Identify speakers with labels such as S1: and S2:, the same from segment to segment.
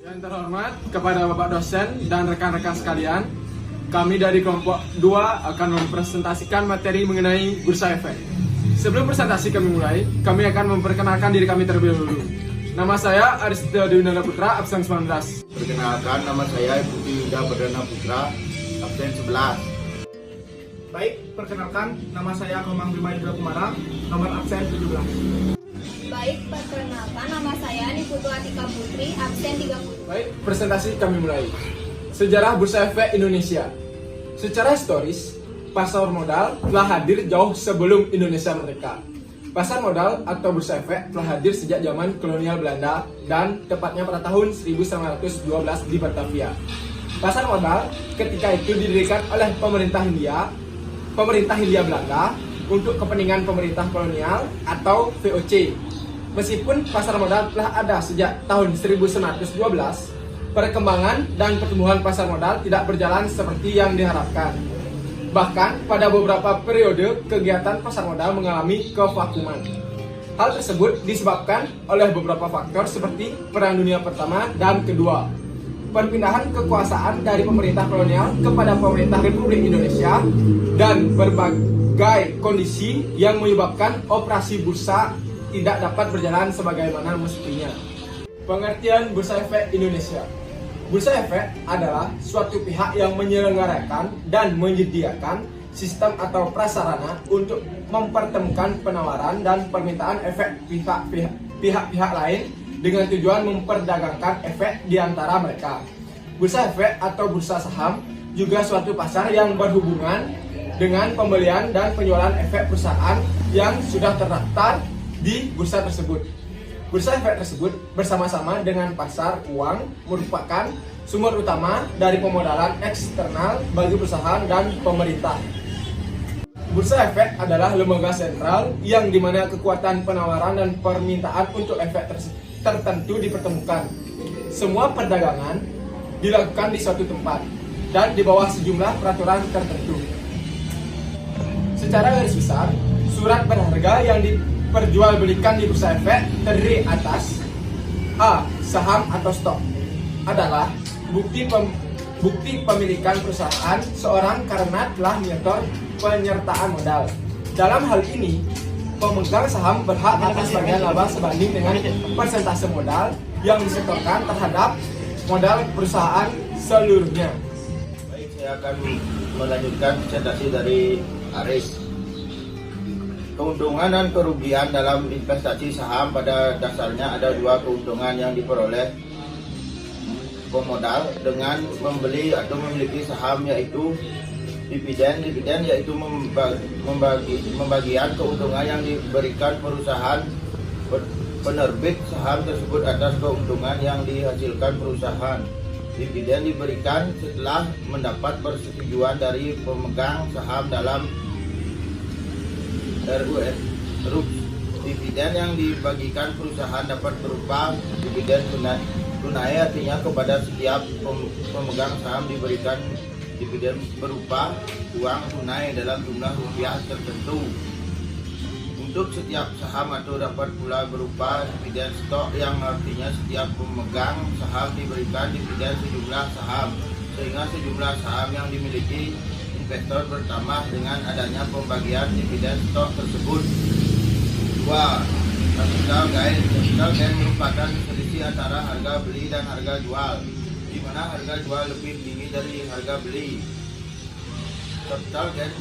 S1: Yang terhormat kepada Bapak dosen dan rekan-rekan sekalian, kami dari kelompok 2 akan mempresentasikan materi mengenai bursa efek. Sebelum presentasi kami mulai, kami akan memperkenalkan diri kami terlebih dahulu. Nama saya Arista Dewinanda Putra, absen 19.
S2: Perkenalkan, nama saya Ibu Yuda Perdana Putra, absen 11.
S1: Baik, perkenalkan, nama saya Komang Bima Yudha Kumara, nomor absen 17.
S3: Baik, perkenalkan nama saya Niputu Atika Putri, absen 30.
S1: Baik, presentasi kami mulai. Sejarah Bursa Efek Indonesia. Secara historis, pasar modal telah hadir jauh sebelum Indonesia merdeka. Pasar modal atau bursa efek telah hadir sejak zaman kolonial Belanda dan tepatnya pada tahun 1912 di Batavia. Pasar modal ketika itu didirikan oleh pemerintah Hindia Belanda untuk kepentingan pemerintah kolonial atau VOC. Meskipun pasar modal telah ada sejak tahun 1912, perkembangan dan pertumbuhan pasar modal tidak berjalan seperti yang diharapkan. Bahkan pada beberapa periode kegiatan pasar modal mengalami kevakuman. Hal tersebut disebabkan oleh beberapa faktor seperti Perang Dunia Pertama dan Kedua, perpindahan kekuasaan dari pemerintah kolonial kepada pemerintah Republik Indonesia, dan berbagai kondisi yang menyebabkan operasi bursa tidak dapat berjalan sebagaimana mestinya. Pengertian Bursa Efek Indonesia. Bursa efek adalah suatu pihak yang menyelenggarakan dan menyediakan sistem atau prasarana untuk mempertemukan penawaran dan permintaan efek pihak-pihak lain dengan tujuan memperdagangkan efek di antara mereka. Bursa efek atau bursa saham juga suatu pasar yang berhubungan dengan pembelian dan penjualan efek perusahaan yang sudah terdaftar di bursa tersebut. Bursa efek tersebut bersama-sama dengan pasar uang merupakan sumber utama dari pemodalan eksternal bagi perusahaan dan pemerintah. Bursa efek adalah lembaga sentral yang dimana kekuatan penawaran dan permintaan untuk efek tertentu dipertemukan. Semua perdagangan dilakukan di suatu tempat dan di bawah sejumlah peraturan tertentu. Secara garis besar, surat berharga yang diperjualbelikan di bursa efek terdiri atas A. Saham atau stok adalah bukti pemilikan perusahaan seorang karena telah menyetor penyertaan modal. Dalam hal ini, pemegang saham berhak atas bagian laba sebanding dengan persentase modal yang disetorkan terhadap modal perusahaan seluruhnya.
S2: Baik, saya akan melanjutkan presentasi dari Aris. Keuntungan dan kerugian dalam investasi saham pada dasarnya ada dua keuntungan yang diperoleh pemodal dengan membeli atau memiliki saham, yaitu dividen yaitu pembagian keuntungan yang diberikan perusahaan penerbit saham tersebut atas keuntungan yang dihasilkan perusahaan. Dividen diberikan setelah mendapat persetujuan dari pemegang saham dalam RUP. Dividen yang dibagikan perusahaan dapat berupa dividen tunai, artinya kepada setiap pemegang saham diberikan dividen berupa uang tunai dalam jumlah rupiah tertentu. Untuk setiap saham atau dapat pula berupa dividen stok, yang artinya setiap pemegang saham diberikan dividen sejumlah saham, sehingga sejumlah saham yang dimiliki investor bertambah dengan adanya pembagian dividen stok tersebut. 2. Capital gain. Capital gain merupakan selisih antara harga beli dan harga jual, di mana harga jual lebih tinggi dari harga beli. Capital gain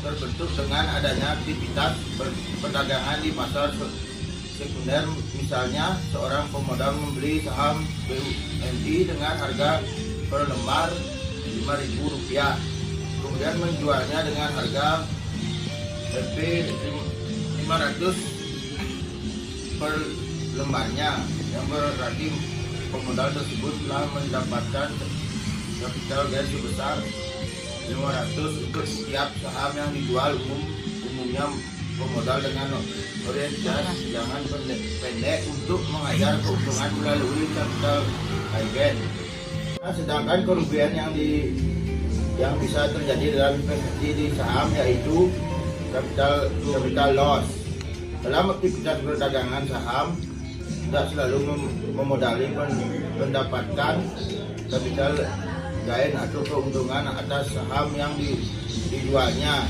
S2: terbentuk dengan adanya aktivitas perdagangan di pasar sekunder. Misalnya, seorang pemodal membeli saham BUMI dengan harga per lembar Rp5.000, kemudian menjualnya dengan harga Rp500 per lembarnya, yang berarti pemodal tersebut telah mendapatkan capital gain sebesar 500 untuk setiap saham yang dijual. Umumnya pemodal dengan orientasi jangan pendek untuk mengajar keuntungan melalui capital gain. Nah, sedangkan kerugian yang bisa terjadi dalam investasi di saham yaitu capital loss. Dalam aktivitas perdagangan saham, tidak selalu memodali mendapatkan kapital gain atau keuntungan atas saham yang dijualnya.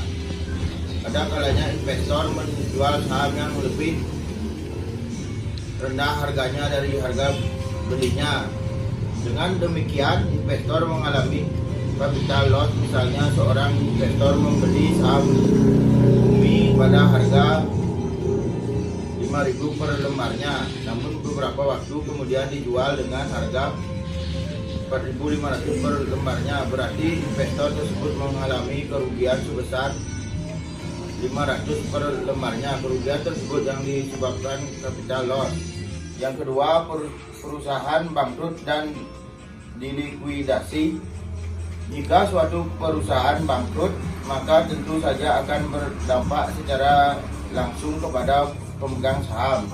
S2: Ada kalanya investor menjual saham yang lebih rendah harganya dari harga belinya. Dengan demikian, investor mengalami capital loss. Misalnya seorang investor membeli saham bumi pada harga 5.000 per lembarnya, namun beberapa waktu kemudian dijual dengan harga 4.500 per lembarnya. Berarti investor tersebut mengalami kerugian sebesar 500 per lembarnya. Kerugian tersebut yang disebabkan capital loss. Yang kedua, perusahaan bangkrut dan dilikuidasi. Jika suatu perusahaan bangkrut, maka tentu saja akan berdampak secara langsung kepada pemegang saham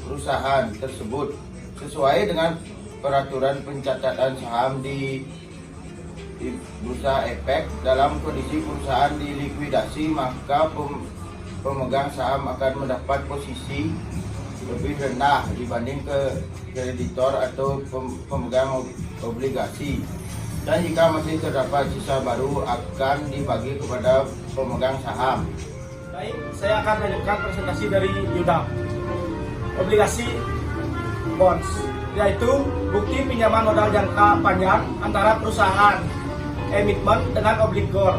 S2: perusahaan tersebut. Sesuai dengan peraturan pencatatan saham di Bursa Efek, dalam kondisi perusahaan dilikuidasi, maka pemegang saham akan mendapat posisi lebih rendah dibanding kreditor atau pemegang obligasi. Dan jika masih terdapat sisa baru, akan dibagi kepada pemegang saham.
S4: Baik, saya akan melanjutkan presentasi dari Yuda. Obligasi bonds, yaitu bukti pinjaman modal jangka panjang antara perusahaan emitmen dengan obligor.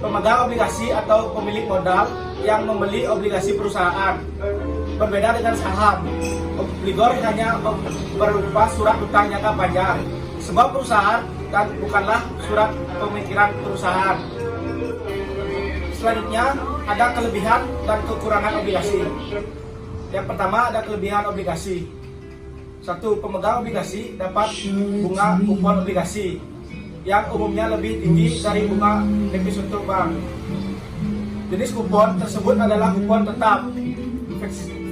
S4: Pemegang obligasi atau pemilik modal yang membeli obligasi perusahaan. Berbeda dengan saham, obligor hanya berupa surat utang jangka panjang sebuah perusahaan dan bukanlah surat pemikiran perusahaan. Selanjutnya ada kelebihan dan kekurangan obligasi. Yang pertama ada kelebihan obligasi. 1. Pemegang obligasi dapat bunga kupon obligasi yang umumnya lebih tinggi dari bunga deposito bank. Jenis kupon tersebut adalah kupon tetap,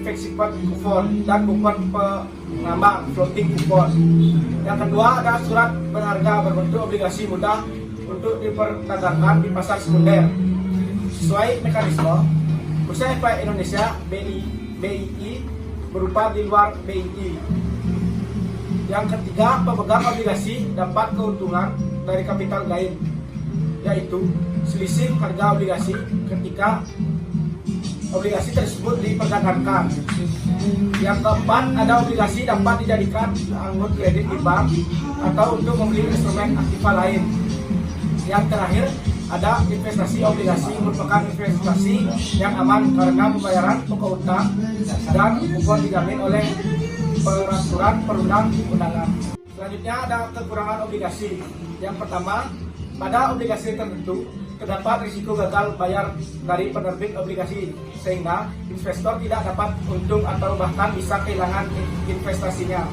S4: fixed kupon, dan kupon pengambang, floating kupon. Yang kedua ada surat berharga berbentuk obligasi mudah untuk diperdagangkan di pasar sekunder. Sesuai mekanisme, Bursa Efek Indonesia BII berupa di luar BII. Yang ketiga, pemegang obligasi dapat keuntungan dari capital gain, yaitu selisih harga obligasi ketika obligasi tersebut diperdagangkan. Yang keempat, ada obligasi dapat dijadikan anggur kredit di bank atau untuk membeli instrumen aktiva lain. Yang terakhir, ada investasi obligasi merupakan investasi yang aman karena pembayaran pokok utang dan kupon dijamin oleh peraturan perundang-undangan. Selanjutnya ada kekurangan obligasi. Yang pertama, pada obligasi tertentu terdapat risiko gagal bayar dari penerbit obligasi sehingga investor tidak dapat untung atau bahkan bisa kehilangan investasinya.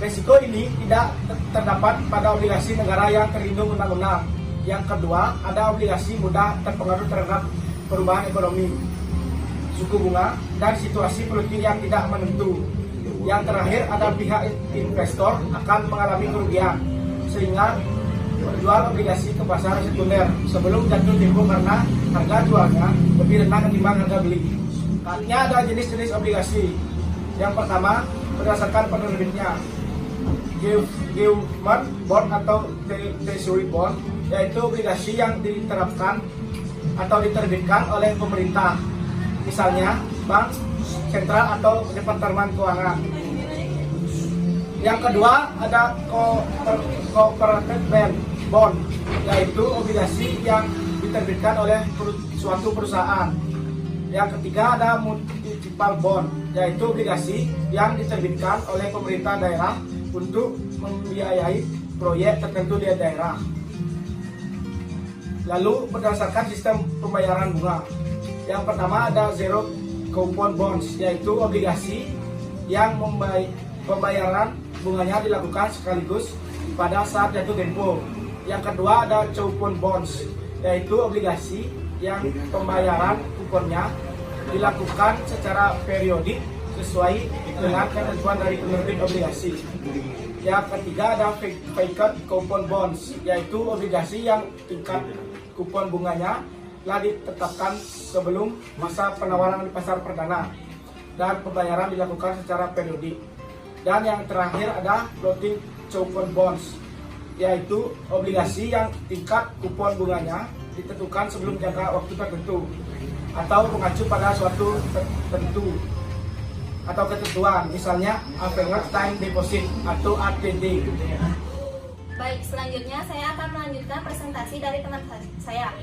S4: Risiko ini tidak terdapat pada obligasi negara yang terlindung undang-undang. Yang kedua, ada obligasi mudah terpengaruh terhadap perubahan ekonomi, suku bunga, dan situasi politik yang tidak menentu. Yang terakhir, ada pihak investor akan mengalami kerugian sehingga menjual obligasi ke pasar sekunder sebelum jatuh tempo karena harga jualnya lebih rendah ketimbang harga beli. Selanjutnya ada jenis-jenis obligasi. Yang pertama, berdasarkan penerbitnya, government bond atau treasury bond, yaitu obligasi yang diterapkan atau diterbitkan oleh pemerintah, misalnya bank sentral atau departemen keuangan. Yang kedua ada corporate bond, yaitu obligasi yang diterbitkan oleh suatu perusahaan. Yang ketiga ada municipal bond, yaitu obligasi yang diterbitkan oleh pemerintah daerah untuk membiayai proyek tertentu di daerah. Lalu berdasarkan sistem pembayaran bunga. Yang pertama ada zero coupon bonds, yaitu obligasi yang pembayaran bunganya dilakukan sekaligus pada saat jatuh tempo. Yang kedua ada coupon bonds, yaitu obligasi yang pembayaran kuponnya dilakukan secara periodik sesuai dengan ketentuan dari penerbit obligasi. Yang ketiga ada fixed coupon bonds, yaitu obligasi yang tingkat kupon bunganya telah ditetapkan sebelum masa penawaran di pasar perdana. dan pembayaran dilakukan secara periodik. Dan yang terakhir ada floating coupon bonds, yaitu obligasi yang tingkat kupon bunganya ditentukan sebelum jangka waktu tertentu atau mengacu pada suatu tertentu atau ketentuan, misalnya Average Time Deposit atau ATD.
S3: Baik, selanjutnya saya akan melanjutkan presentasi dari teman saya.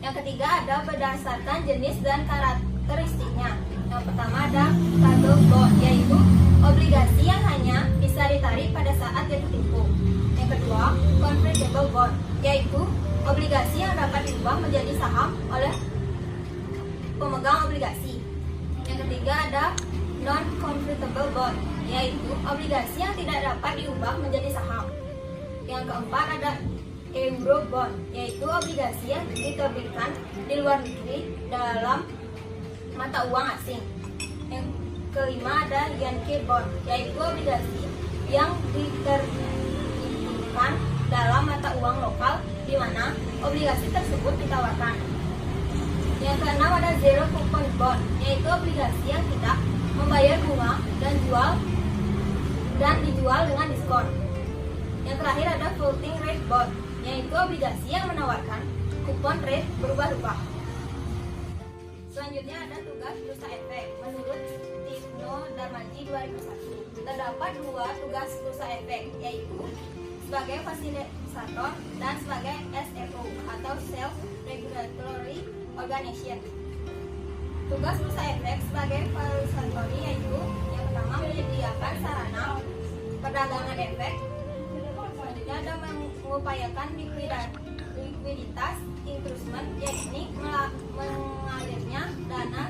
S3: Yang ketiga ada berdasarkan jenis dan karakteristiknya. Yang pertama ada cargo bond, yaitu obligasi yang hanya bisa ditarik pada saat jatuh tempo. Yang kedua, convertible bond, yaitu obligasi yang dapat diubah menjadi saham oleh pemegang obligasi. Yang ketiga ada non-convertible bond, yaitu obligasi yang tidak dapat diubah menjadi saham. Yang keempat ada euro bond, yaitu obligasi yang diterbitkan di luar negeri dalam mata uang asing. Yang kelima ada Yankee bond, yaitu obligasi yang diterbitkan dalam mata uang lokal di mana obligasi tersebut ditawarkan. Yang keenam ada zero coupon bond, yaitu obligasi yang tidak membayar bunga dan dijual dengan diskon. Yang terakhir ada floating rate bond, yaitu obligasi yang menawarkan kupon rate berubah-ubah. Selanjutnya ada tugas bursa efek. Menurut Tifno Darmanji 2001, terdapat dua tugas bursa efek, yaitu sebagai fasilitator dan sebagai SRO atau Self Regulatory Organization. Tugas bursa efek sebagai fasilitator yaitu yang pertama menyediakan sarana perdagangan efek. Selanjutnya ada mengupayakan likuiditas instrumen, yakni mengalirnya dana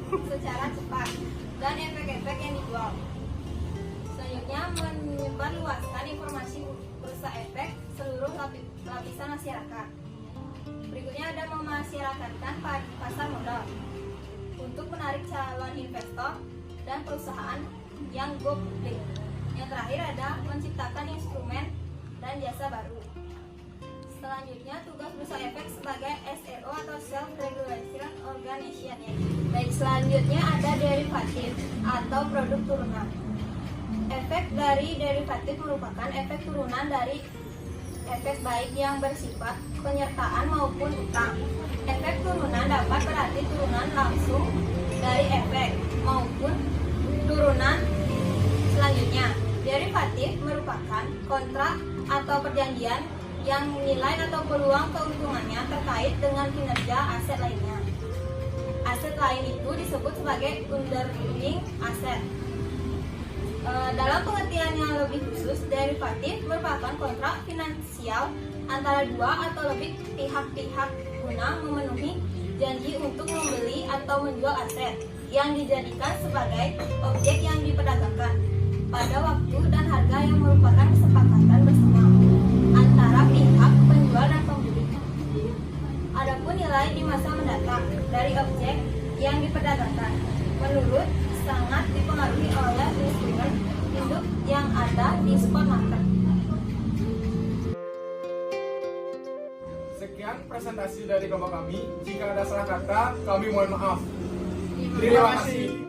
S3: secara cepat dan efek-efek yang dijual. Selanjutnya menyebarluaskan informasi bursa efek seluruh lapisan masyarakat. Berikutnya ada memasyarakatkan pasar modal untuk menarik calon investor dan perusahaan yang go public. Yang terakhir ada menciptakan instrumen dan jasa baru. Selanjutnya tugas bursa efek sebagai SRO atau Self Regulation Organization. Baik, selanjutnya ada derivatif atau produk turunan. Efek dari derivatif merupakan efek turunan dari efek baik yang bersifat penyertaan maupun utang. Efek turunan dapat berarti turunan langsung dari efek maupun turunan selanjutnya. Derivatif merupakan kontrak atau perjanjian yang nilai atau peluang keuntungannya terkait dengan kinerja aset lainnya. Aset lain itu disebut sebagai underlying aset. Dalam pengertian yang lebih khusus, derivatif merupakan kontrak finansial antara dua atau lebih pihak-pihak guna memenuhi janji untuk membeli atau menjual aset yang dijadikan sebagai objek yang diperdagangkan pada waktu dan harga yang merupakan kesepakatan bersama antara pihak penjual dan pembeli. Adapun nilai di masa mendatang dari objek yang diperdagangkan menurut sangat dipengaruhi oleh instrumen induk yang ada di spot market.
S1: Sekian presentasi dari kelompok kami. Jika ada salah kata, kami mohon maaf. Terima kasih.